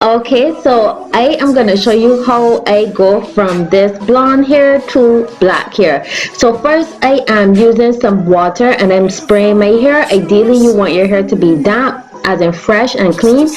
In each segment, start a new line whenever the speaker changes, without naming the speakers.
Okay, so I am going to show you how I go from this blonde hair to black hair. So first I am using some water and I'm spraying my hair. Ideally you want your hair to be damp, as in fresh and clean.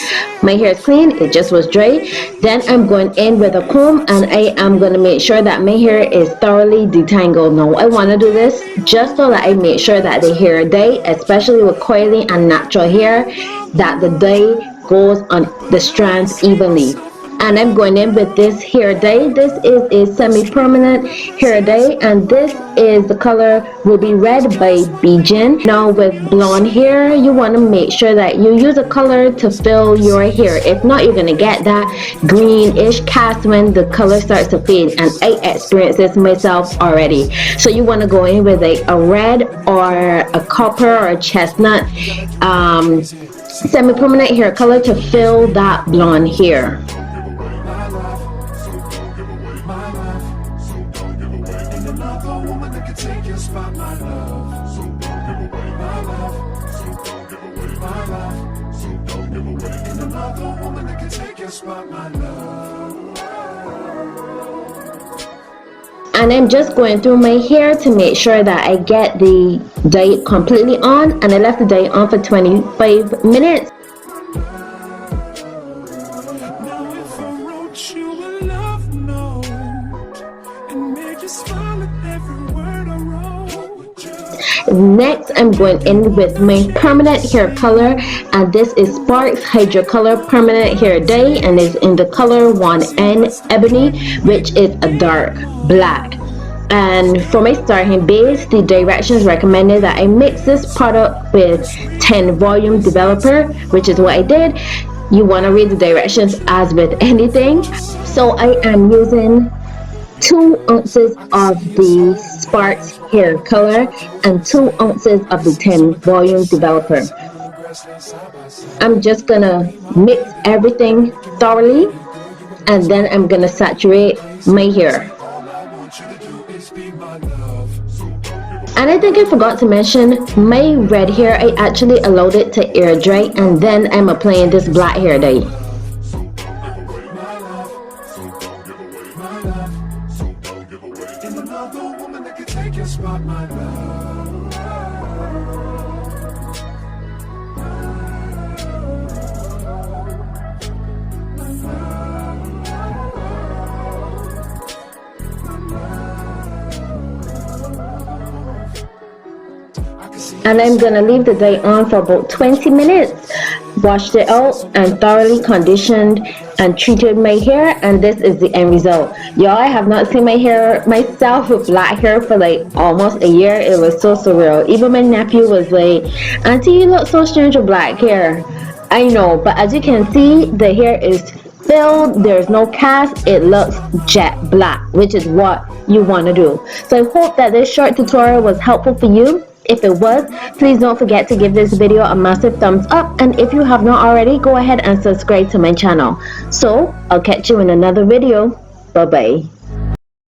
My hair is clean, it just was dry. Then I'm going in with a comb and I am going to make sure that my hair is thoroughly detangled. Now I want to do this just so that I make sure that the hair dye, especially with coily and natural hair, that the dye goes on the strands evenly. And I'm going in with this hair dye. This is a semi-permanent hair dye and this is the color Ruby Red by Bijin. Now with blonde hair, you want to make sure that you use a color to fill your hair. If not, you're going to get that greenish cast when the color starts to fade, and I experienced this myself already. So you want to go in with like a red or a copper or a chestnut semi-permanent hair color to fill that blonde hair. And I'm just going through my hair to make sure that I get the dye completely on, and I left the dye on for 25 minutes. Next, I'm going in with my permanent hair color, and this is Sparks Hydro Color Permanent Hair Dye, and is in the color 1N Ebony, which is a dark black. And for my starting base, the directions recommended that I mix this product with 10 volume developer, which is what I did. You want to read the directions as with anything. So I am using 2 ounces of the Sparks hair color and 2 ounces of the 10 volume developer. I'm just gonna mix everything thoroughly, and then I'm gonna saturate my hair. And I think I forgot to mention, my red hair, I actually allowed it to air dry, and then I'm applying this black hair dye. And I'm gonna leave the dye on for about 20 minutes. Washed it out and thoroughly conditioned and treated my hair, and this is the end result. Y'all, I have not seen my hair myself with black hair for like almost a year. It was so surreal. Even my nephew was like, "Auntie, you look so strange with black hair." I know, but as you can see, the hair is filled, there's no cast, it looks jet black, which is what you want to do. So I hope that this short tutorial was helpful for you. If it was, please don't forget to give this video a massive thumbs up, and if you have not already, go ahead and subscribe to my channel. So I'll catch you in another video. Bye bye.